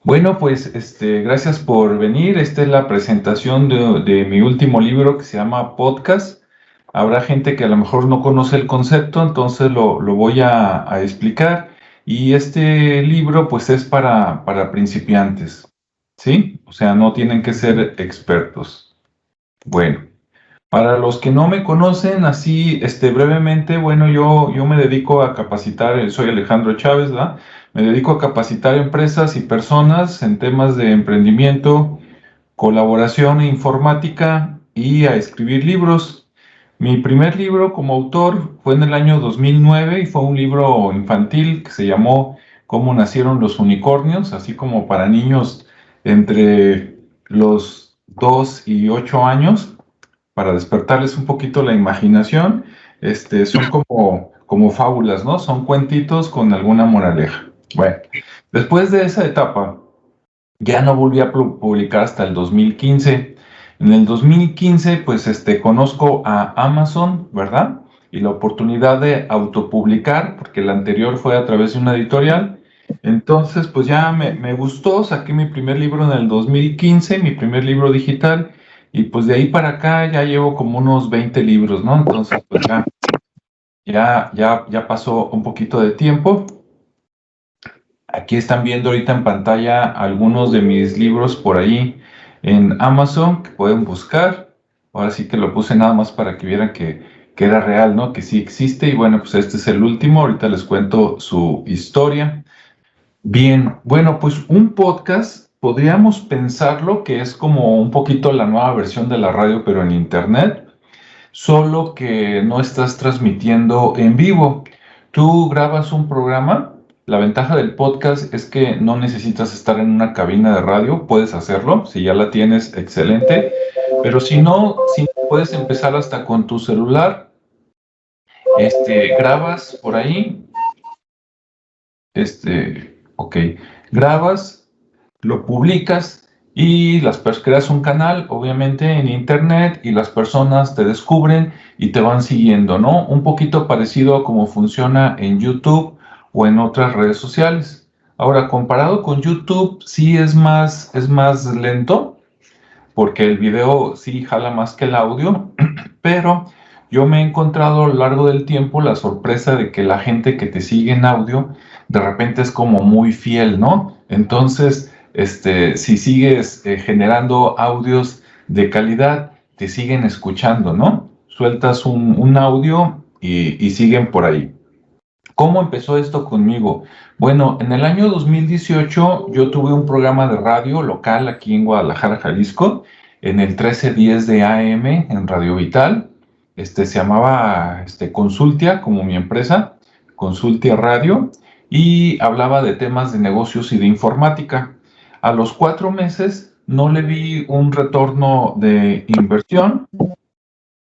Bueno, pues gracias por venir. Esta es la presentación de mi último libro que se llama Podcast. Habrá gente que a lo mejor no conoce el concepto, entonces lo voy a explicar. Y este libro pues es para principiantes, ¿sí? O sea, no tienen que ser expertos. Bueno. Para los que no me conocen, así brevemente, bueno, yo me dedico a capacitar, soy Alejandro Chávez, ¿verdad? Me dedico a capacitar empresas y personas en temas de emprendimiento, colaboración e informática y a escribir libros. Mi primer libro como autor fue en el año 2009 y fue un libro infantil que se llamó Cómo nacieron los unicornios, así como para niños entre los 2 y 8 años para despertarles un poquito la imaginación. Son como fábulas, ¿no? Son cuentitos con alguna moraleja. Bueno, después de esa etapa, ya no volví a publicar hasta el 2015. En el 2015, pues, conozco a Amazon, ¿verdad? Y la oportunidad de autopublicar, porque la anterior fue a través de una editorial. Entonces, pues ya me gustó, saqué mi primer libro en el 2015, mi primer libro digital, y pues de ahí para acá ya llevo como unos 20 libros, ¿no? Entonces, pues ya pasó un poquito de tiempo. Aquí están viendo ahorita en pantalla algunos de mis libros por ahí en Amazon que pueden buscar. Ahora sí que lo puse nada más para que vieran que era real, ¿no? Que sí existe. Y bueno, pues este es el último. Ahorita les cuento su historia. Bien, bueno, pues un podcast podríamos pensarlo que es como un poquito la nueva versión de la radio, pero en internet, solo que no estás transmitiendo en vivo. Tú grabas un programa. La ventaja del podcast es que no necesitas estar en una cabina de radio, puedes hacerlo, si ya la tienes, excelente, pero si no, puedes empezar hasta con tu celular, grabas por ahí, ok, grabas, lo publicas y creas un canal, obviamente, en internet y las personas te descubren y te van siguiendo, ¿no? Un poquito parecido a cómo funciona en YouTube o en otras redes sociales. Ahora, comparado con YouTube, sí es más lento, porque el video sí jala más que el audio, pero yo me he encontrado a lo largo del tiempo la sorpresa de que la gente que te sigue en audio de repente es como muy fiel, ¿no? Entonces, si sigues generando audios de calidad, te siguen escuchando, ¿no? Sueltas un audio y siguen por ahí. ¿Cómo empezó esto conmigo? Bueno, en el año 2018 yo tuve un programa de radio local aquí en Guadalajara, Jalisco, en el 1310 de AM en Radio Vital. Se llamaba Consultia, como mi empresa, Consultia Radio, y hablaba de temas de negocios y de informática. A los 4 meses no le vi un retorno de inversión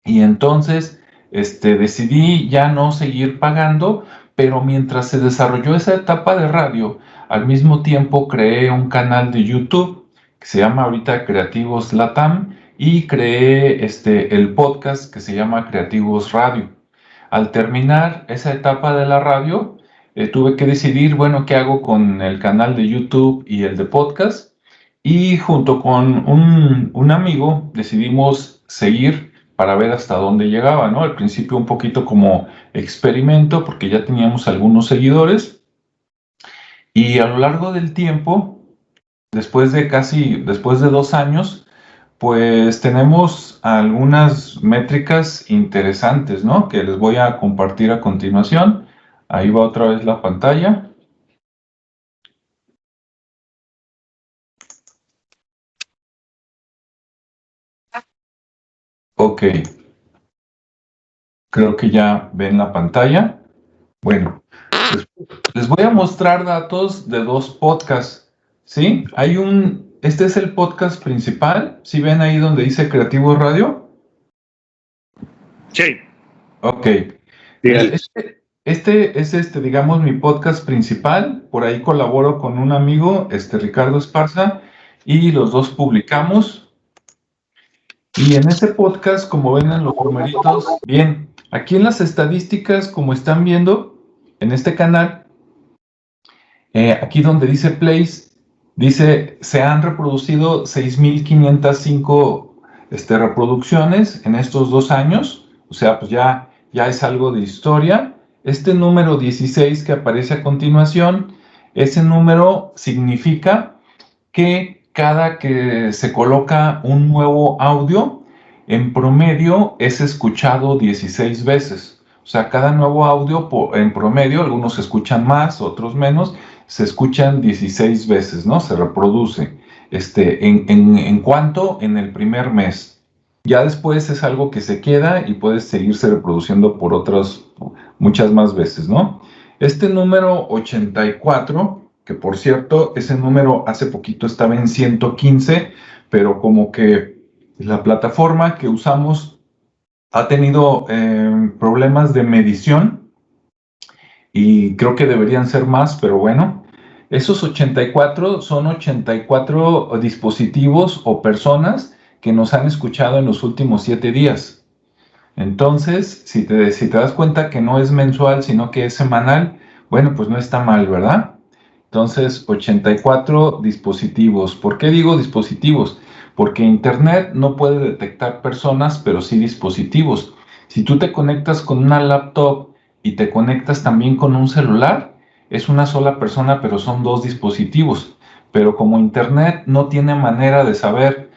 y entonces decidí ya no seguir pagando, pero mientras se desarrolló esa etapa de radio, al mismo tiempo creé un canal de YouTube que se llama ahorita Creativos Latam y creé el podcast que se llama Creativos Radio. Al terminar esa etapa de la radio, tuve que decidir, bueno, qué hago con el canal de YouTube y el de podcast. Y junto con un amigo decidimos seguir para ver hasta dónde llegaba, ¿no? Al principio un poquito como experimento porque ya teníamos algunos seguidores y a lo largo del tiempo, después de 2 años, pues tenemos algunas métricas interesantes, ¿no? Que les voy a compartir a continuación. Ahí va otra vez la pantalla. Ok, creo que ya ven la pantalla. Bueno, les voy a mostrar datos de 2 podcasts, ¿sí? Este es el podcast principal, ¿sí ven ahí donde dice Creativo Radio? Sí. Ok. Sí, Este es, digamos, mi podcast principal. Por ahí colaboro con un amigo, Ricardo Esparza, y los dos publicamos. Y en ese podcast, como ven en los numeritos, bien, aquí en las estadísticas, como están viendo, en este canal, aquí donde dice plays, Dice, se han reproducido 6.505 reproducciones en estos 2 años, o sea, pues ya es algo de historia. Este número 16 que aparece a continuación, ese número significa que cada que se coloca un nuevo audio, en promedio es escuchado 16 veces. O sea, cada nuevo audio, en promedio, algunos se escuchan más, otros menos, se escuchan 16 veces, ¿no? Se reproduce. ¿En cuánto? En el primer mes. Ya después es algo que se queda y puede seguirse reproduciendo por otras, muchas más veces, ¿no? Este número 84, que por cierto, ese número hace poquito estaba en 115, pero como que la plataforma que usamos ha tenido problemas de medición y creo que deberían ser más, pero bueno, esos 84 son 84 dispositivos o personas que nos han escuchado en los últimos 7 días. Entonces, si te das cuenta que no es mensual, sino que es semanal, bueno, pues no está mal, ¿verdad? Entonces, 84 dispositivos. ¿Por qué digo dispositivos? Porque Internet no puede detectar personas, pero sí dispositivos. Si tú te conectas con una laptop y te conectas también con un celular, es una sola persona, pero son dos dispositivos. Pero como Internet no tiene manera de saber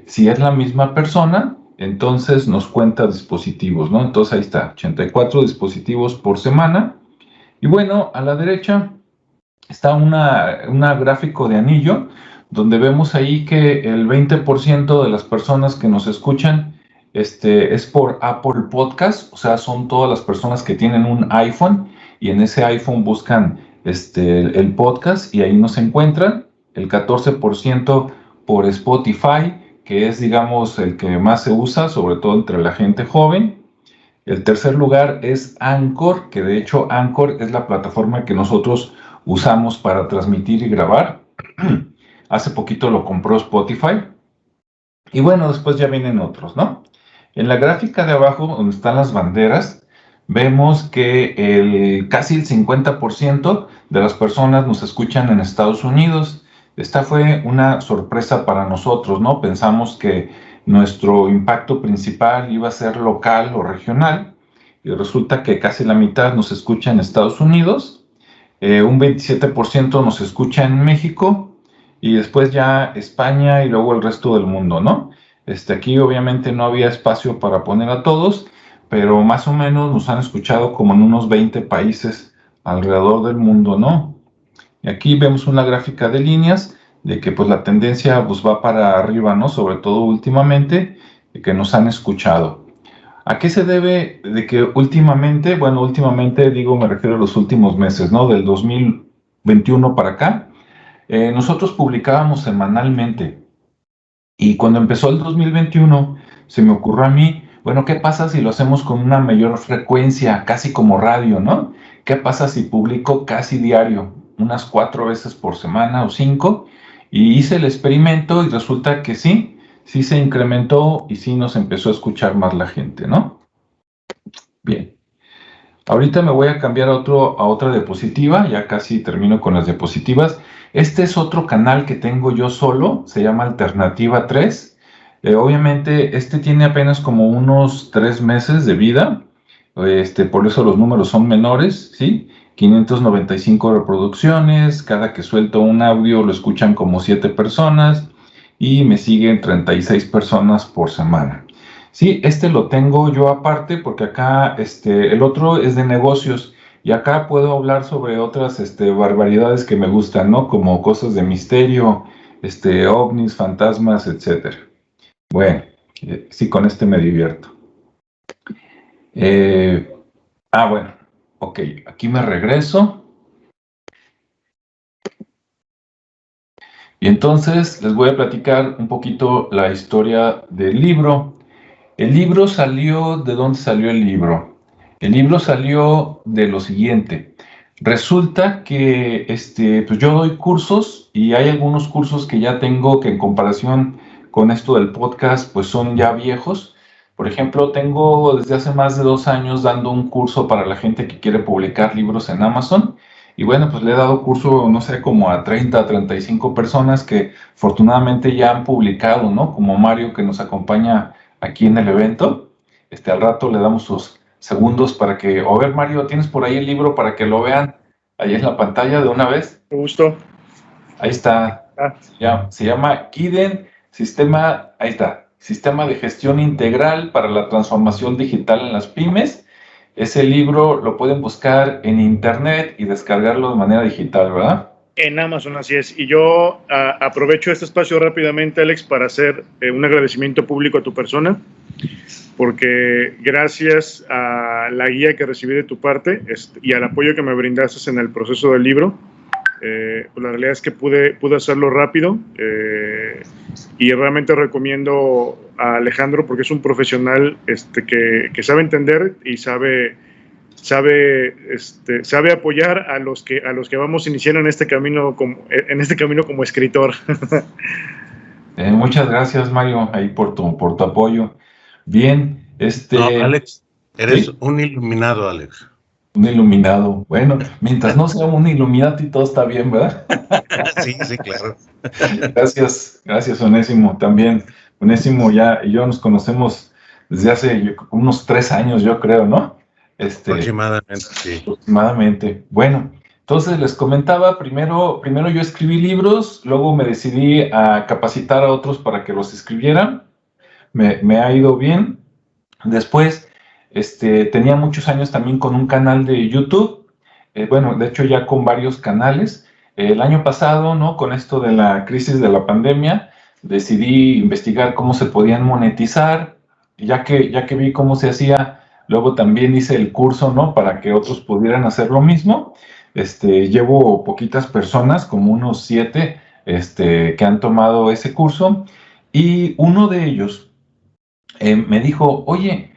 si es la misma persona, entonces nos cuenta dispositivos, ¿no? Entonces ahí está, 84 dispositivos por semana. Y bueno, a la derecha está una gráfico de anillo, donde vemos ahí que el 20% de las personas que nos escuchan es por Apple Podcast, o sea, son todas las personas que tienen un iPhone y en ese iPhone buscan el podcast y ahí nos encuentran. El 14% por Spotify, que es, digamos, el que más se usa, sobre todo entre la gente joven. El tercer lugar es Anchor, que de hecho Anchor es la plataforma que nosotros usamos para transmitir y grabar. Hace poquito lo compró Spotify. Y bueno, después ya vienen otros, ¿no? En la gráfica de abajo, donde están las banderas, vemos que casi el 50% de las personas nos escuchan en Estados Unidos. Esta fue una sorpresa para nosotros, ¿no? Pensamos que nuestro impacto principal iba a ser local o regional, y resulta que casi la mitad nos escucha en Estados Unidos, un 27% nos escucha en México, y después ya España y luego el resto del mundo, ¿no? Aquí obviamente no había espacio para poner a todos, pero más o menos nos han escuchado como en unos 20 países alrededor del mundo, ¿no? Y aquí vemos una gráfica de líneas de que pues la tendencia pues va para arriba, ¿no? Sobre todo últimamente, de que nos han escuchado. ¿A qué se debe de que últimamente, bueno, últimamente digo, me refiero a los últimos meses, ¿no? Del 2021 para acá, nosotros publicábamos semanalmente y cuando empezó el 2021 se me ocurrió a mí, bueno, ¿qué pasa si lo hacemos con una mayor frecuencia, casi como radio, ¿no? ¿Qué pasa si publico casi diario, unas 4 veces por semana o 5? Y hice el experimento y resulta que sí se incrementó y sí nos empezó a escuchar más la gente, ¿no? Bien. Ahorita me voy a cambiar a otra diapositiva, ya casi termino con las diapositivas. Este es otro canal que tengo yo solo, se llama Alternativa 3. Obviamente este tiene apenas como unos 3 meses de vida, por eso los números son menores, ¿sí? 595 reproducciones, cada que suelto un audio lo escuchan como 7 personas y me siguen 36 personas por semana. Sí, lo tengo yo aparte porque acá el otro es de negocios y acá puedo hablar sobre otras barbaridades que me gustan, ¿no? Como cosas de misterio, ovnis, fantasmas, etcétera. Bueno, sí, con me divierto. Bueno, ok, aquí me regreso. Y entonces les voy a platicar un poquito la historia del libro. El libro salió, ¿de dónde salió el libro? El libro salió de lo siguiente. Resulta que pues yo doy cursos y hay algunos cursos que ya tengo que en comparación con esto del podcast pues son ya viejos. Por ejemplo, tengo desde hace más de 2 años dando un curso para la gente que quiere publicar libros en Amazon. Y bueno, pues le he dado curso, no sé, como a 30, 35 personas que afortunadamente ya han publicado, ¿no? Como Mario que nos acompaña aquí en el evento. Al rato le damos sus segundos para que, a ver Mario, ¿tienes por ahí el libro para que lo vean ahí en la pantalla de una vez? Me gustó. Ahí está. Se llama Kiden, ahí está, Sistema de Gestión Integral para la Transformación Digital en las Pymes. Ese libro lo pueden buscar en internet y descargarlo de manera digital, ¿verdad? En Amazon, así es. Y yo aprovecho este espacio rápidamente, Alex, para hacer un agradecimiento público a tu persona, porque gracias a la guía que recibí de tu parte y al apoyo que me brindaste en el proceso del libro, pues la realidad es que pude hacerlo rápido, y realmente recomiendo a Alejandro porque es un profesional que sabe entender y sabe apoyar a los que vamos iniciando en este camino como escritor. Muchas gracias, Mario, ahí por tu apoyo. Bien, No, Alex, eres ¿sí? un iluminado, Alex. Un iluminado. Bueno, mientras no sea un Illuminati, todo está bien, ¿verdad? Sí, claro. Gracias, Onésimo, también. Onésimo y yo nos conocemos desde hace unos 3 años, yo creo, ¿no? Aproximadamente, sí. Aproximadamente. Bueno, entonces les comentaba, primero yo escribí libros, luego me decidí a capacitar a otros para que los escribieran. Me ha ido bien. Después, tenía muchos años también con un canal de YouTube. Bueno, de hecho ya con varios canales. El año pasado, ¿no? Con esto de la crisis de la pandemia, decidí investigar cómo se podían monetizar. Ya que vi cómo se hacía, luego también hice el curso, ¿no? Para que otros pudieran hacer lo mismo. Llevo poquitas personas, como unos 7, que han tomado ese curso. Y uno de ellos me dijo, oye,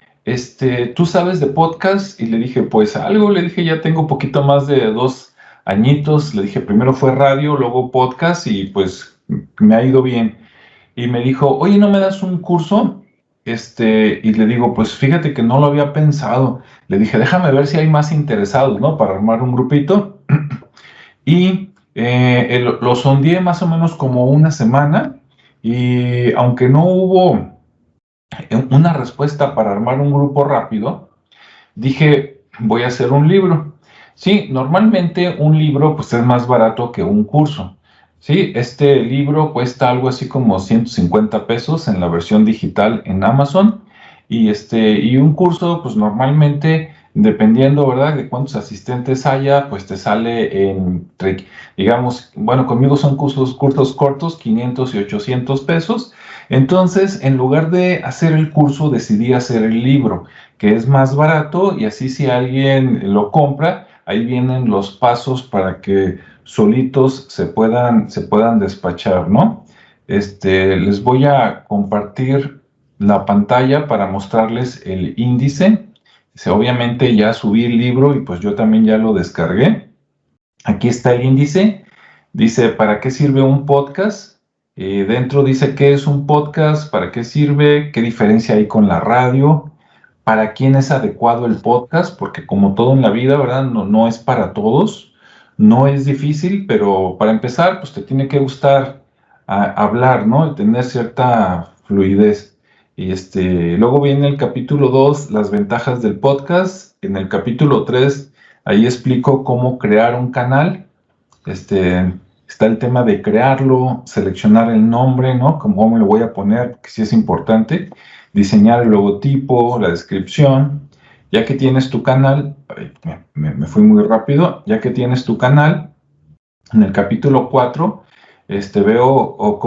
¿tú sabes de podcast? Y le dije, pues algo, le dije, ya tengo poquito más de 2 añitos. Le dije, primero fue radio, luego podcast y pues me ha ido bien. Y me dijo, oye, ¿no me das un curso? Y le digo, pues fíjate que no lo había pensado. Le dije, déjame ver si hay más interesados, ¿no? Para armar un grupito. Y lo sondeé más o menos como una semana. Y aunque no hubo una respuesta para armar un grupo rápido, dije, voy a hacer un libro. Sí, normalmente un libro pues es más barato que un curso. Sí, este libro cuesta algo así como 150 pesos en la versión digital en Amazon y un curso pues normalmente dependiendo, ¿verdad?, de cuántos asistentes haya, pues te sale digamos, bueno, conmigo son cursos cortos, 500 y 800 pesos. Entonces, en lugar de hacer el curso, decidí hacer el libro, que es más barato y así si alguien lo compra, ahí vienen los pasos para que solitos se puedan despachar, ¿no? Les voy a compartir la pantalla para mostrarles el índice. Obviamente ya subí el libro y pues yo también ya lo descargué. Aquí está el índice. Dice, ¿para qué sirve un podcast? Dentro dice qué es un podcast, para qué sirve, qué diferencia hay con la radio, para quién es adecuado el podcast, porque como todo en la vida, ¿verdad? No es para todos, no es difícil, pero para empezar, pues te tiene que gustar hablar, ¿no? Y tener cierta fluidez. Y luego viene el capítulo 2, las ventajas del podcast. En el capítulo 3, ahí explico cómo crear un canal. Está el tema de crearlo, seleccionar el nombre, ¿no? Cómo me lo voy a poner, que sí es importante. Diseñar el logotipo, la descripción. Ya que tienes tu canal, me fui muy rápido, ya que tienes tu canal, en el capítulo 4, veo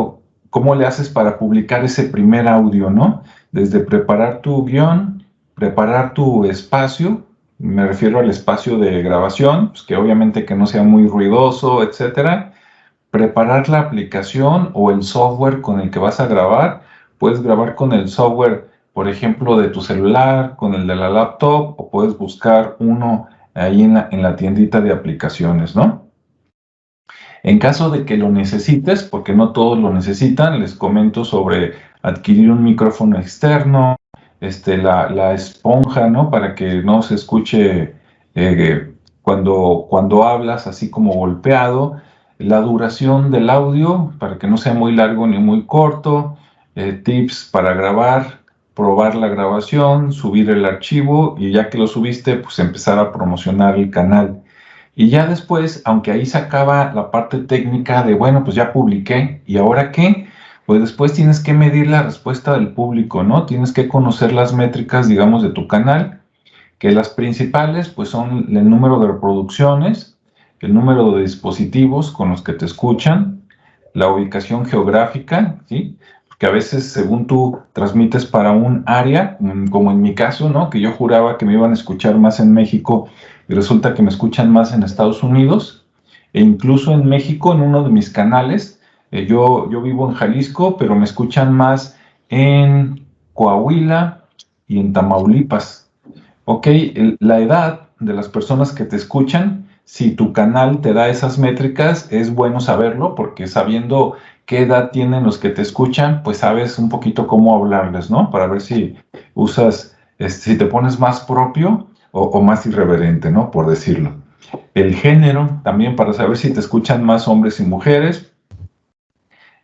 cómo le haces para publicar ese primer audio, ¿no? Desde preparar tu guión, preparar tu espacio, me refiero al espacio de grabación, pues que obviamente que no sea muy ruidoso, etcétera. Preparar la aplicación o el software con el que vas a grabar. Puedes grabar con el software, por ejemplo, de tu celular, con el de la laptop, o puedes buscar uno ahí en la tiendita de aplicaciones, ¿no? En caso de que lo necesites, porque no todos lo necesitan, les comento sobre adquirir un micrófono externo, la esponja, ¿no? Para que no se escuche cuando hablas así como golpeado, la duración del audio para que no sea muy largo ni muy corto, tips para grabar, probar la grabación, subir el archivo y ya que lo subiste, pues empezar a promocionar el canal. Y ya después, aunque ahí se acaba la parte técnica de, bueno, pues ya publiqué, ¿y ahora qué? Pues después tienes que medir la respuesta del público, ¿no? Tienes que conocer las métricas, digamos, de tu canal, que las principales, pues son el número de reproducciones, el número de dispositivos con los que te escuchan, la ubicación geográfica, ¿sí? Porque a veces, según tú transmites para un área, como en mi caso, ¿no? Que yo juraba que me iban a escuchar más en México y resulta que me escuchan más en Estados Unidos, e incluso en México, en uno de mis canales, yo vivo en Jalisco, pero me escuchan más en Coahuila y en Tamaulipas. Ok, la edad de las personas que te escuchan, si tu canal te da esas métricas, es bueno saberlo, porque sabiendo qué edad tienen los que te escuchan, pues sabes un poquito cómo hablarles, ¿no? Para ver si usas, si te pones más propio o más irreverente, ¿no? Por decirlo. El género, también para saber si te escuchan más hombres y mujeres.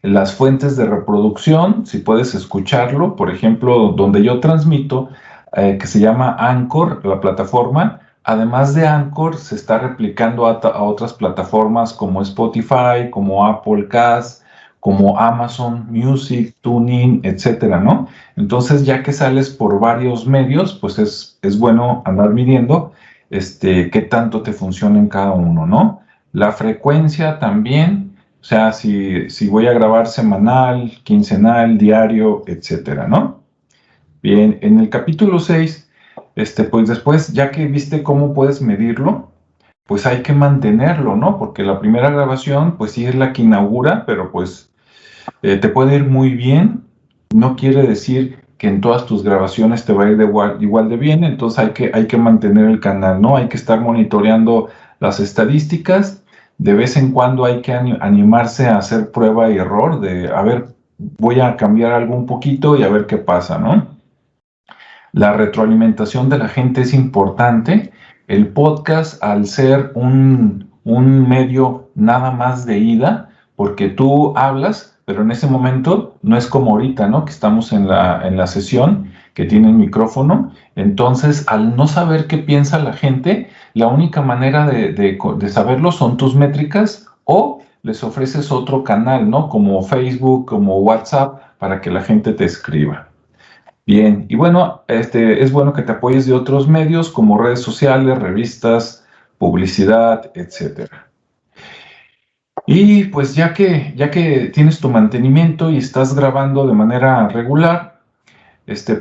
Las fuentes de reproducción, si puedes escucharlo, por ejemplo, donde yo transmito, que se llama Anchor, la plataforma, además de Anchor, se está replicando a otras plataformas como Spotify, como Apple Cast, como Amazon Music, TuneIn, etcétera, ¿no? Entonces, ya que sales por varios medios, pues es bueno andar midiendo qué tanto te funciona en cada uno, ¿no? La frecuencia también, o sea, si voy a grabar semanal, quincenal, diario, etcétera, ¿no? Bien, en el capítulo 6, pues después, ya que viste cómo puedes medirlo, pues hay que mantenerlo, ¿no? Porque la primera grabación, pues sí es la que inaugura, pero pues te puede ir muy bien. No quiere decir que en todas tus grabaciones te va a ir igual de bien, entonces hay que mantener el canal, ¿no? Hay que estar monitoreando las estadísticas. De vez en cuando hay que animarse a hacer prueba y error, de, a ver, voy a cambiar algo un poquito y a ver qué pasa, ¿no? La retroalimentación de la gente es importante. El podcast, al ser un medio nada más de ida, porque tú hablas, pero en ese momento no es como ahorita, ¿no? Que estamos en la sesión, que tiene el micrófono. Entonces, al no saber qué piensa la gente, la única manera de saberlo son tus métricas o les ofreces otro canal, ¿no? Como Facebook, como WhatsApp, para que la gente te escriba. Bien, y bueno, es bueno que te apoyes de otros medios como redes sociales, revistas, publicidad, etcétera. Y pues ya que tienes tu mantenimiento y estás grabando de manera regular,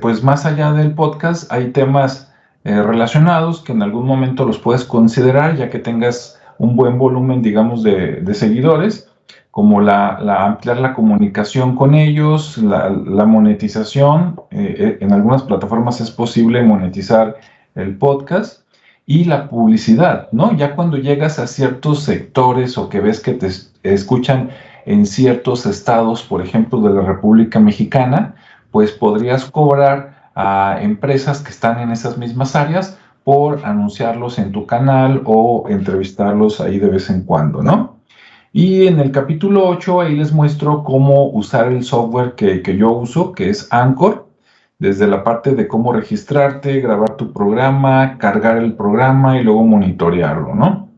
pues más allá del podcast hay temas relacionados que en algún momento los puedes considerar ya que tengas un buen volumen, digamos, de seguidores, como ampliar la comunicación con ellos, la monetización. En algunas plataformas es posible monetizar el podcast y la publicidad, ¿no? Ya cuando llegas a ciertos sectores o que ves que te escuchan en ciertos estados, por ejemplo, de la República Mexicana, pues podrías cobrar a empresas que están en esas mismas áreas por anunciarlos en tu canal o entrevistarlos ahí de vez en cuando, ¿no? Y en el capítulo 8 ahí les muestro cómo usar el software que yo uso, que es Anchor, desde la parte de cómo registrarte, grabar tu programa, cargar el programa y luego monitorearlo, ¿no?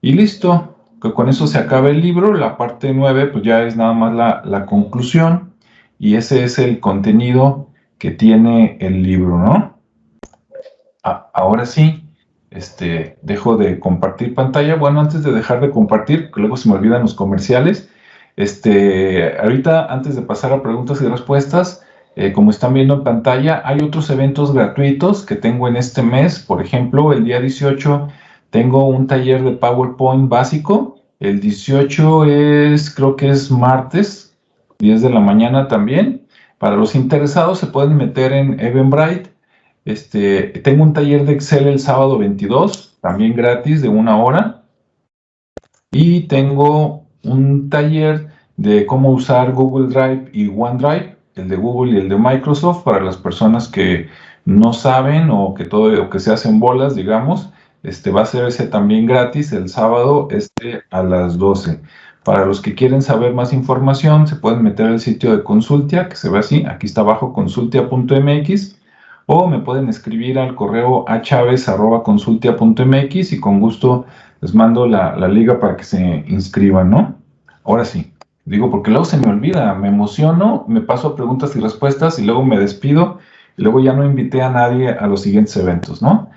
Y listo, que con eso se acaba el libro. La parte 9 pues ya es nada más la conclusión y ese es el contenido que tiene el libro, ¿no? Ahora sí. Dejo de compartir pantalla. Bueno, antes de dejar de compartir, que luego se me olvidan los comerciales, ahorita antes de pasar a preguntas y respuestas, como están viendo en pantalla, hay otros eventos gratuitos que tengo en este mes. Por ejemplo, el día 18 tengo un taller de PowerPoint básico. El 18 creo que es martes, 10 de la mañana también. Para los interesados se pueden meter en Eventbrite. Tengo un taller de Excel el sábado 22, también gratis, de 1 hora. Y tengo un taller de cómo usar Google Drive y OneDrive, el de Google y el de Microsoft, para las personas que no saben o que se hacen bolas, digamos. va a ser ese también gratis el sábado, a las 12. Para los que quieren saber más información, se pueden meter al sitio de Consultia, que se ve así, aquí está abajo, consultia.mx, o me pueden escribir al correo achavez@consultia.mx y con gusto les mando la liga para que se inscriban, ¿no? Ahora sí, digo, porque luego se me olvida, me emociono, me paso a preguntas y respuestas y luego me despido y luego ya no invité a nadie a los siguientes eventos, ¿no?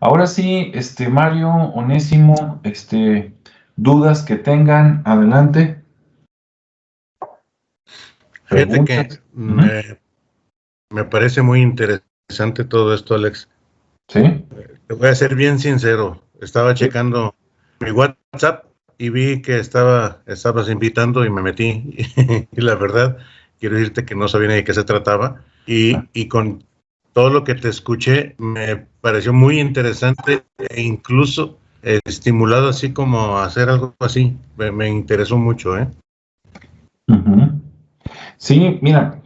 Ahora sí, Mario, Onésimo, dudas que tengan, adelante. Fíjate que me parece muy interesante todo esto, Alex. Sí. Te voy a ser bien sincero. Estaba checando mi WhatsApp y vi que estabas invitando y me metí. Y la verdad, quiero decirte que no sabía ni de qué se trataba. Y con todo lo que te escuché, me pareció muy interesante e incluso estimulado así como a hacer algo así. Me interesó mucho, ¿eh? Uh-huh. Sí, mira,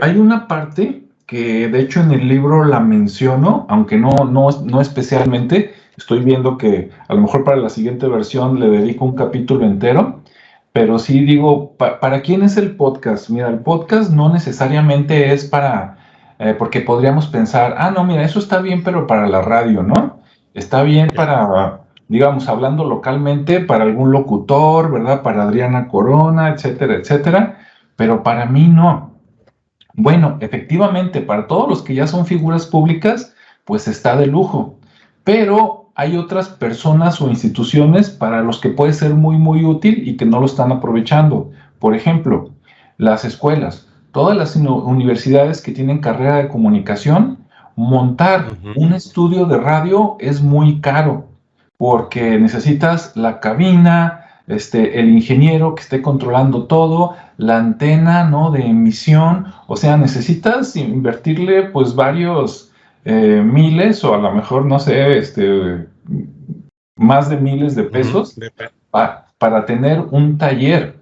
hay una parte que de hecho en el libro la menciono, aunque no especialmente. Estoy viendo que a lo mejor para la siguiente versión le dedico un capítulo entero, pero sí digo, ¿para quién es el podcast? Mira, el podcast no necesariamente es porque podríamos pensar, no, mira, eso está bien, pero para la radio, ¿no? Está bien para, digamos, hablando localmente, para algún locutor, ¿verdad? Para Adriana Corona, etcétera, etcétera, pero para mí no. Bueno, efectivamente, para todos los que ya son figuras públicas, pues está de lujo, pero hay otras personas o instituciones para los que puede ser muy, muy útil y que no lo están aprovechando. Por ejemplo, las escuelas, todas las universidades que tienen carrera de comunicación, montar un estudio de radio es muy caro, porque necesitas la cabina, el ingeniero que esté controlando todo, la antena, ¿no?, de emisión. O sea, necesitas invertirle pues varios miles o a lo mejor, no sé, más de miles de pesos para tener un taller.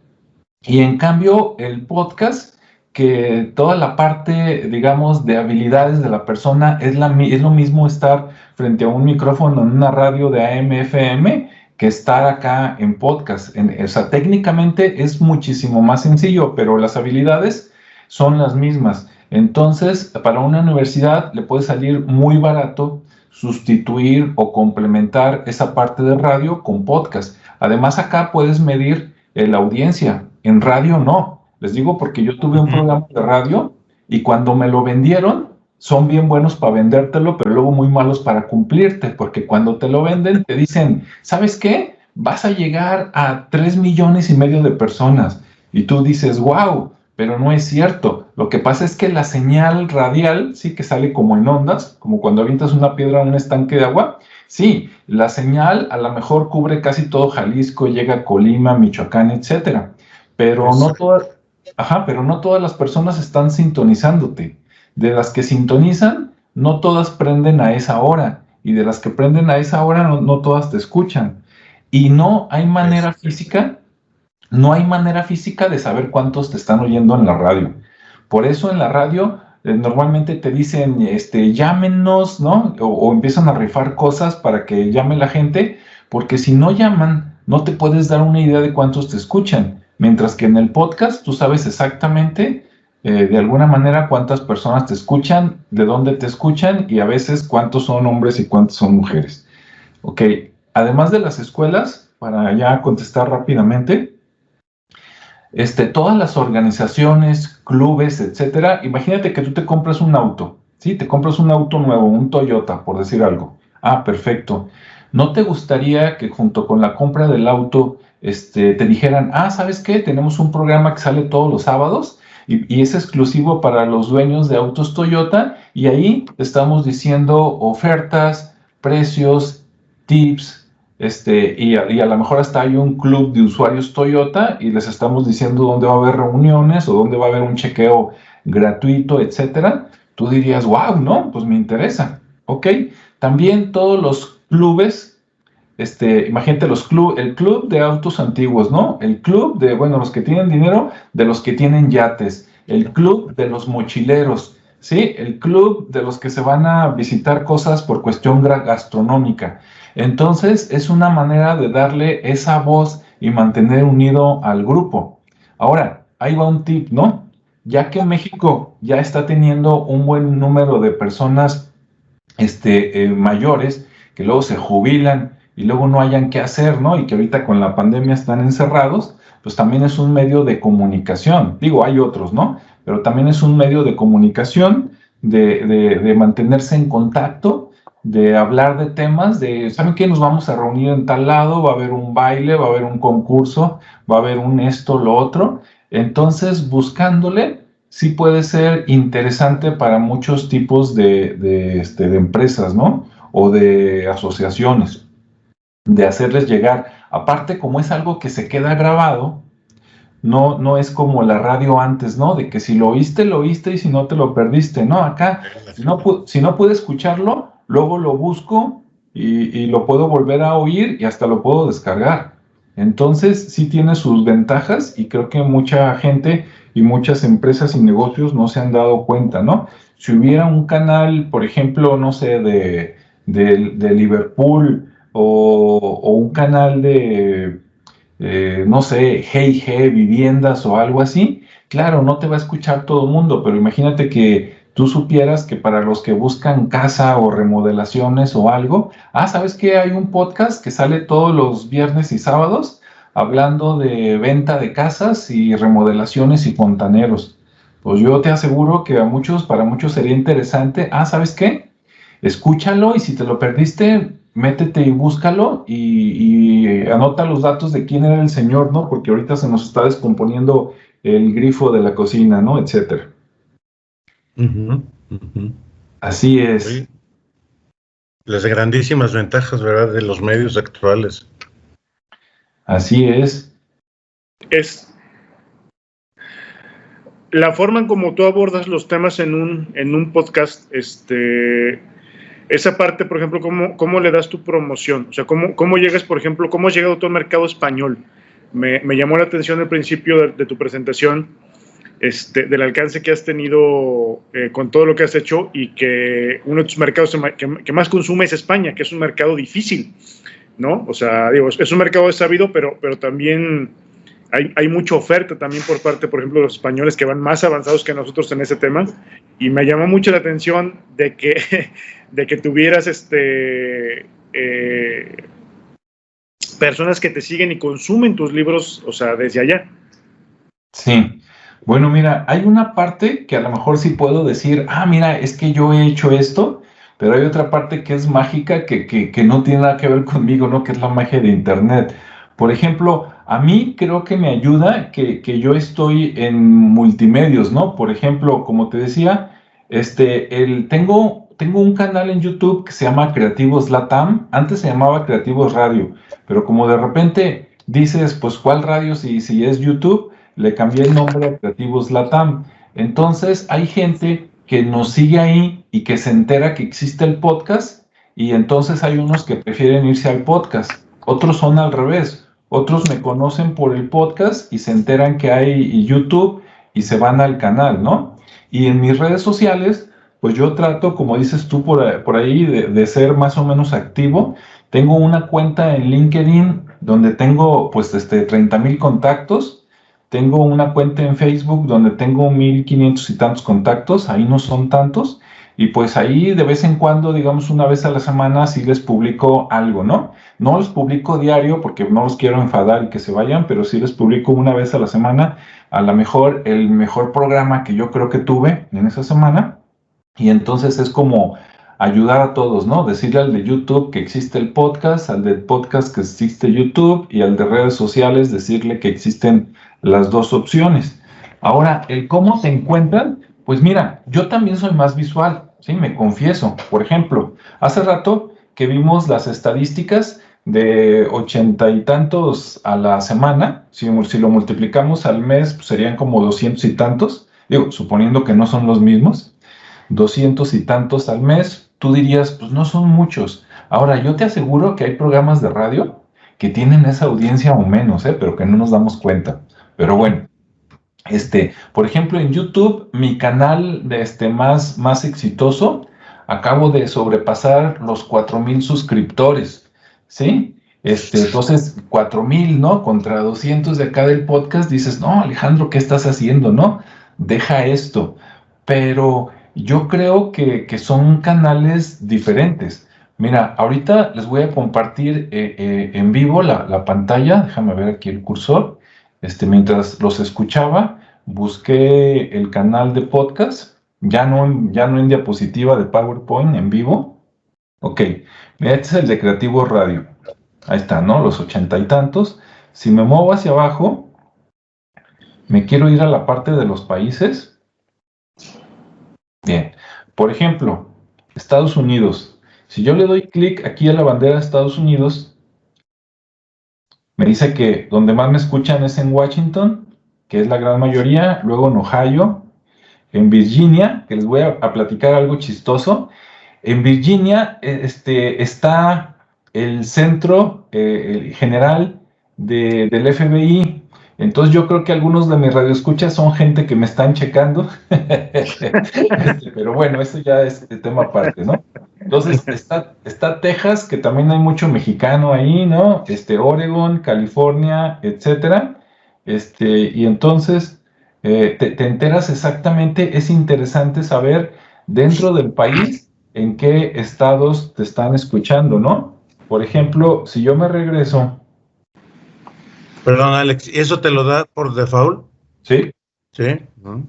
Y en cambio, el podcast, que toda la parte, digamos, de habilidades de la persona es lo mismo estar frente a un micrófono en una radio de AM, FM, que estar acá en podcast. O sea, técnicamente es muchísimo más sencillo, pero las habilidades son las mismas. Entonces, para una universidad le puede salir muy barato sustituir o complementar esa parte de radio con podcast. Además, acá puedes medir la audiencia. En radio no. Les digo porque yo tuve un programa de radio y cuando me lo vendieron, son bien buenos para vendértelo, pero luego muy malos para cumplirte, porque cuando te lo venden te dicen, ¿sabes qué? Vas a llegar a 3,5 millones de personas. Y tú dices, wow, pero no es cierto. Lo que pasa es que la señal radial, sí, que sale como en ondas, como cuando avientas una piedra en un estanque de agua. Sí, la señal a lo mejor cubre casi todo Jalisco, llega a Colima, Michoacán, etcétera. Pero pero no todas las personas están sintonizándote. De las que sintonizan, no todas prenden a esa hora. Y de las que prenden a esa hora, no todas te escuchan. Y no hay manera física de saber cuántos te están oyendo en la radio. Por eso en la radio normalmente te dicen, llámenos, ¿no? O empiezan a rifar cosas para que llame la gente, porque si no llaman, no te puedes dar una idea de cuántos te escuchan. Mientras que en el podcast tú sabes exactamente, de alguna manera, cuántas personas te escuchan, de dónde te escuchan y a veces cuántos son hombres y cuántos son mujeres. Ok, además de las escuelas, para ya contestar rápidamente, todas las organizaciones, clubes, etcétera, imagínate que tú te compras un auto, ¿sí? Te compras un auto nuevo, un Toyota, por decir algo. Perfecto. ¿No te gustaría que junto con la compra del auto te dijeran, ¿sabes qué? Tenemos un programa que sale todos los sábados y es exclusivo para los dueños de autos Toyota y ahí estamos diciendo ofertas, precios, tips, y a lo mejor hasta hay un club de usuarios Toyota y les estamos diciendo dónde va a haber reuniones o dónde va a haber un chequeo gratuito, etcétera? Tú dirías, wow, ¿no? Pues me interesa. Ok, también todos los clubes, imagínate el club de autos antiguos, ¿no? El club de, los que tienen dinero, de los que tienen yates, el club de los mochileros. ¿sí? El club de los que se van a visitar cosas por cuestión gastronómica. Entonces, es una manera de darle esa voz y mantener unido al grupo. Ahora, ahí va un tip, ¿no? Ya que México ya está teniendo un buen número de personas mayores que luego se jubilan y luego no hayan qué hacer, ¿no? Y que ahorita con la pandemia están encerrados, pues también es un medio de comunicación. Digo, hay otros, ¿no? Pero también es un medio de comunicación, de mantenerse en contacto, de hablar de temas, de, ¿saben qué? Nos vamos a reunir en tal lado, va a haber un baile, va a haber un concurso, va a haber un esto, lo otro. Entonces, buscándole, sí puede ser interesante para muchos tipos de empresas, ¿no? O de asociaciones, de hacerles llegar. Aparte, como es algo que se queda grabado, no es como la radio antes, ¿no? De que si lo oíste y si no te lo perdiste, ¿no? Acá, si no pude escucharlo, luego lo busco y lo puedo volver a oír y hasta lo puedo descargar. Entonces, sí tiene sus ventajas y creo que mucha gente y muchas empresas y negocios no se han dado cuenta, ¿no? Si hubiera un canal, por ejemplo, no sé, de Liverpool o un canal de no sé, Hey, viviendas o algo así, claro, no te va a escuchar todo el mundo, pero imagínate que tú supieras que para los que buscan casa o remodelaciones o algo, ¿sabes qué? Hay un podcast que sale todos los viernes y sábados hablando de venta de casas y remodelaciones y fontaneros. Pues yo te aseguro que para muchos sería interesante. ¿Sabes qué? Escúchalo y si te lo perdiste, métete y búscalo y anota los datos de quién era el señor, ¿no? Porque ahorita se nos está descomponiendo el grifo de la cocina, ¿no? Etcétera. Así es. Sí. Las grandísimas ventajas, ¿verdad?, de los medios actuales. Así es. Es la forma en como tú abordas los temas en un podcast, esa parte, por ejemplo, ¿cómo le das tu promoción? O sea, ¿cómo llegas, por ejemplo, cómo has llegado tú al mercado español? Me llamó la atención al principio de tu presentación, del alcance que has tenido con todo lo que has hecho y que uno de tus mercados que más consume es España, que es un mercado difícil, ¿no? O sea, digo, es un mercado sabido, pero también hay mucha oferta también por parte, por ejemplo, de los españoles que van más avanzados que nosotros en ese tema, y me llamó mucho la atención de que tuvieras personas que te siguen y consumen tus libros, o sea, desde allá. Sí. Bueno, mira, hay una parte que a lo mejor sí puedo decir, mira, es que yo he hecho esto, pero hay otra parte que es mágica que no tiene nada que ver conmigo, ¿no? Que es la magia de Internet. Por ejemplo, a mí creo que me ayuda que yo estoy en multimedios, ¿no? Por ejemplo, como te decía, tengo un canal en YouTube que se llama Creativos Latam. Antes se llamaba Creativos Radio, pero como de repente dices, pues, ¿cuál radio si es YouTube? Le cambié el nombre a Creativos Latam. Entonces, hay gente que nos sigue ahí y que se entera que existe el podcast, y entonces hay unos que prefieren irse al podcast. Otros son al revés. Otros me conocen por el podcast y se enteran que hay YouTube y se van al canal, ¿no? Y en mis redes sociales, pues yo trato, como dices tú por ahí, de ser más o menos activo. Tengo una cuenta en LinkedIn donde tengo, pues, 30,000 contactos. Tengo una cuenta en Facebook donde tengo 1,500 y tantos contactos. Ahí no son tantos. Y pues ahí de vez en cuando, digamos una vez a la semana, sí les publico algo, ¿no? No los publico diario porque no los quiero enfadar y que se vayan, pero sí les publico una vez a la semana, a lo mejor el mejor programa que yo creo que tuve en esa semana. Y entonces es como ayudar a todos, ¿no? Decirle al de YouTube que existe el podcast, al del podcast que existe YouTube, y al de redes sociales decirle que existen las dos opciones. Ahora, el cómo te encuentran, pues mira, yo también soy más visual, ¿sí? Me confieso. Por ejemplo, hace rato que vimos las estadísticas de 80 y tantos a la semana, si lo multiplicamos al mes, pues serían como 200 y tantos, digo, suponiendo que no son los mismos, 200 y tantos al mes. Tú dirías, pues no son muchos. Ahora, yo te aseguro que hay programas de radio que tienen esa audiencia o menos, pero que no nos damos cuenta. Pero bueno, Por ejemplo, en YouTube, mi canal más exitoso, acabo de sobrepasar los 4,000 suscriptores, ¿sí? Entonces, 4,000, ¿no? Contra 200 de acá del podcast, dices, no, Alejandro, ¿qué estás haciendo, no? Deja esto. Pero yo creo que son canales diferentes. Mira, ahorita les voy a compartir en vivo la pantalla. Déjame ver aquí el cursor. Mientras los escuchaba, busqué el canal de podcast, ya no en diapositiva de PowerPoint en vivo. Ok, mira, este es el de Creativo Radio. Ahí está, ¿no? Los 80 y tantos. Si me muevo hacia abajo, me quiero ir a la parte de los países. Bien, por ejemplo, Estados Unidos. Si yo le doy clic aquí a la bandera de Estados Unidos, me dice que donde más me escuchan es en Washington, que es la gran mayoría, luego en Ohio, en Virginia, que les voy a platicar algo chistoso. En Virginia está el centro general del FBI. Entonces yo creo que algunos de mis radioescuchas son gente que me están checando. Pero bueno, eso ya es tema aparte, ¿no? Entonces está Texas, que también hay mucho mexicano ahí, ¿no? Oregon, California, etcétera. Y entonces te enteras exactamente, es interesante saber dentro del país en qué estados te están escuchando, ¿no? Por ejemplo, si yo me regreso. Perdón, Alex, ¿y eso te lo da por default? Sí. Sí.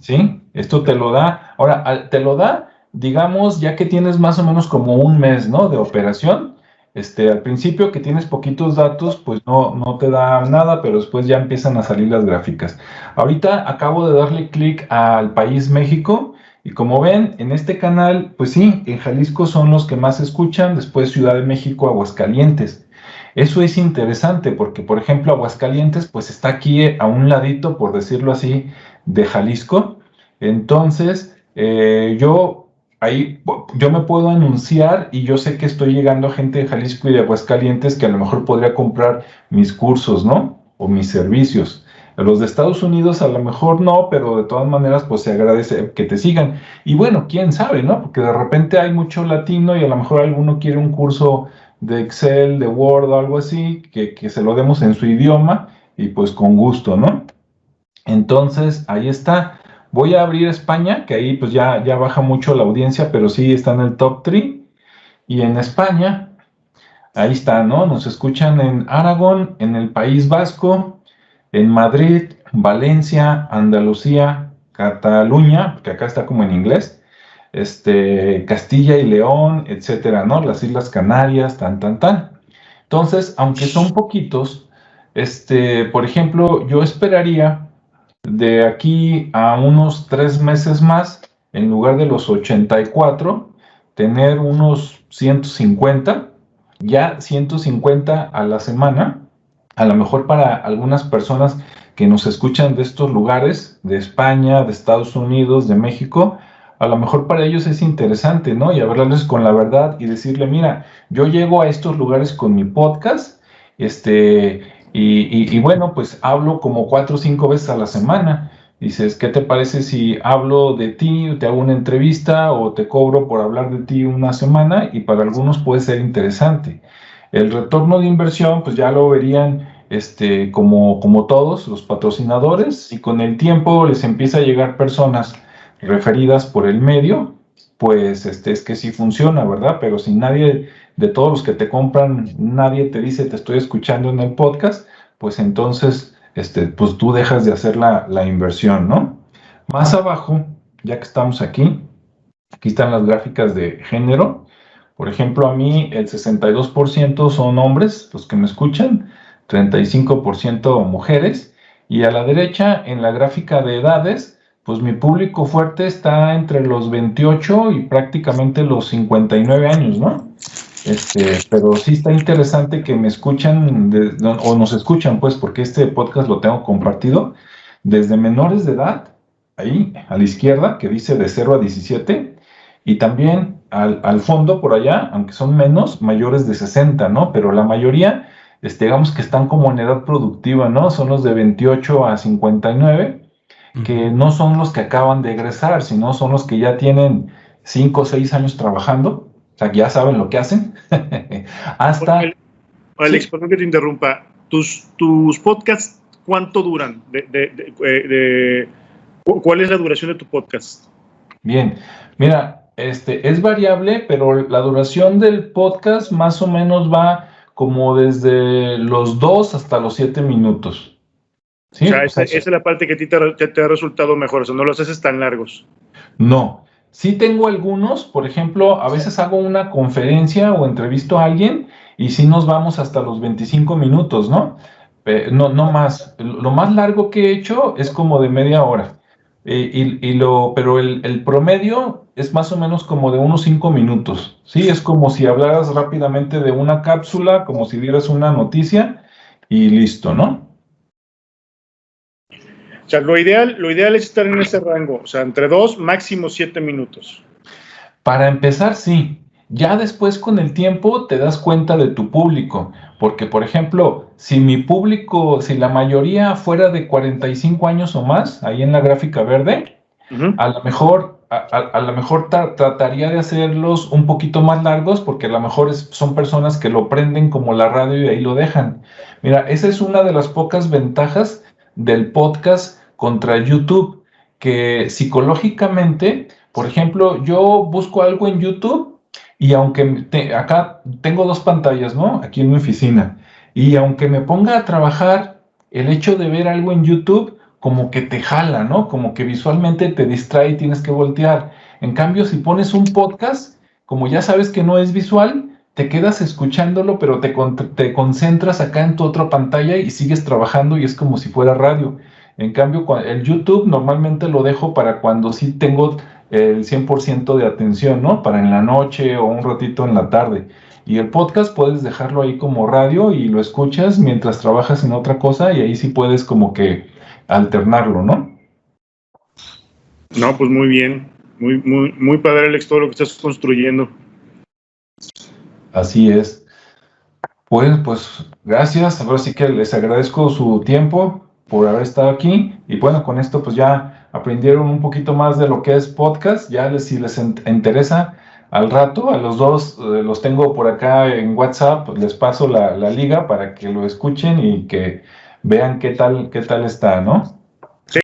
Sí, esto te lo da. Ahora, te lo da, digamos, ya que tienes más o menos como un mes, ¿no? De operación. Al principio que tienes poquitos datos, pues no te da nada, pero después ya empiezan a salir las gráficas. Ahorita acabo de darle clic al país México y como ven, en este canal, pues sí, en Jalisco son los que más escuchan, después Ciudad de México, Aguascalientes. Eso es interesante porque, por ejemplo, Aguascalientes, pues está aquí a un ladito, por decirlo así, de Jalisco. Entonces, yo me puedo anunciar y yo sé que estoy llegando a gente de Jalisco y de Aguascalientes que a lo mejor podría comprar mis cursos, ¿no? O mis servicios. A los de Estados Unidos a lo mejor no, pero de todas maneras pues se agradece que te sigan. Y bueno, quién sabe, ¿no? Porque de repente hay mucho latino y a lo mejor alguno quiere un curso de Excel, de Word o algo así, que se lo demos en su idioma y pues con gusto, ¿no? Entonces, ahí está. Voy a abrir España, que ahí pues ya baja mucho la audiencia, pero sí está en el top 3. Y en España, ahí está, ¿no? Nos escuchan en Aragón, en el País Vasco, en Madrid, Valencia, Andalucía, Cataluña, que acá está como en inglés, Castilla y León, etcétera, ¿no? Las Islas Canarias, tan. Entonces, aunque son poquitos, por ejemplo, yo esperaría de aquí a unos 3 meses más, en lugar de los 84, tener unos 150, ya 150 a la semana, a lo mejor para algunas personas que nos escuchan de estos lugares, de España, de Estados Unidos, de México, a lo mejor para ellos es interesante, ¿no? Y hablarles con la verdad y decirle, mira, yo llego a estos lugares con mi podcast, y bueno, pues hablo como 4 o 5 veces a la semana. Dices, ¿qué te parece si hablo de ti, te hago una entrevista o te cobro por hablar de ti una semana? Y para algunos puede ser interesante. El retorno de inversión, pues ya lo verían como todos los patrocinadores y con el tiempo les empieza a llegar personas referidas por el medio, pues es que sí funciona, ¿verdad? Pero si nadie de todos los que te compran, nadie te dice te estoy escuchando en el podcast, pues entonces pues tú dejas de hacer la inversión, ¿no? Más abajo, ya que estamos aquí están las gráficas de género. Por ejemplo, a mí el 62% son hombres, los que me escuchan, 35% mujeres, y a la derecha, en la gráfica de edades, pues mi público fuerte está entre los 28 y prácticamente los 59 años, ¿no? Pero sí está interesante que me escuchan, o nos escuchan, pues, porque este podcast lo tengo compartido, desde menores de edad, ahí a la izquierda, que dice de 0 a 17, y también al fondo, por allá, aunque son menos, mayores de 60, ¿no? Pero la mayoría, digamos que están como en edad productiva, ¿no? Son los de 28 a 59, que no son los que acaban de egresar, sino son los que ya tienen 5 o 6 años trabajando, o sea, que ya saben lo que hacen, hasta... Alex, Sí. perdón que te interrumpa. ¿Tus podcasts cuánto duran? ¿Cuál es la duración de tu podcast? Bien, mira, es variable, pero la duración del podcast más o menos va como desde los 2 hasta los 7 minutos. ¿Sí? O sea, O sea, esa es la parte que a ti te ha resultado mejor, o sea, no los haces tan largos. no. Sí tengo algunos, por ejemplo, a veces hago una conferencia o entrevisto a alguien y sí nos vamos hasta los 25 minutos, ¿no? No más. Lo más largo que he hecho es como de media hora. Pero el promedio es más o menos como de unos 5 minutos. Sí, es como si hablaras rápidamente de una cápsula, como si dieras una noticia y listo, ¿no? O sea, lo ideal es estar en ese rango, o sea, entre 2, máximo 7 minutos. Para empezar, sí. Ya después con el tiempo te das cuenta de tu público, porque por ejemplo, si mi público, si la mayoría fuera de 45 años o más, ahí en la gráfica verde, a lo mejor, a lo mejor trataría de hacerlos un poquito más largos, porque a lo mejor son personas que lo prenden como la radio y ahí lo dejan. Mira, esa es una de las pocas ventajas del podcast contra YouTube, que psicológicamente, por ejemplo, yo busco algo en YouTube y aunque acá tengo 2 pantallas, ¿no? Aquí en mi oficina. Y aunque me ponga a trabajar, el hecho de ver algo en YouTube como que te jala, ¿no? Como que visualmente te distrae y tienes que voltear. En cambio, si pones un podcast, como ya sabes que no es visual, te quedas escuchándolo, pero te concentras acá en tu otra pantalla y sigues trabajando y es como si fuera radio. En cambio, el YouTube normalmente lo dejo para cuando sí tengo el 100% de atención, ¿no? Para en la noche o un ratito en la tarde. Y el podcast puedes dejarlo ahí como radio y lo escuchas mientras trabajas en otra cosa y ahí sí puedes como que alternarlo, ¿no? No, pues muy bien. Muy padre, Alex, todo lo que estás construyendo. Así es. Pues gracias. Ahora sí que les agradezco su tiempo por haber estado aquí. Y bueno, con esto pues ya aprendieron un poquito más de lo que es podcast. Ya si les interesa, al rato a los dos los tengo por acá en WhatsApp. Les paso la liga para que lo escuchen y que vean qué tal está, ¿no?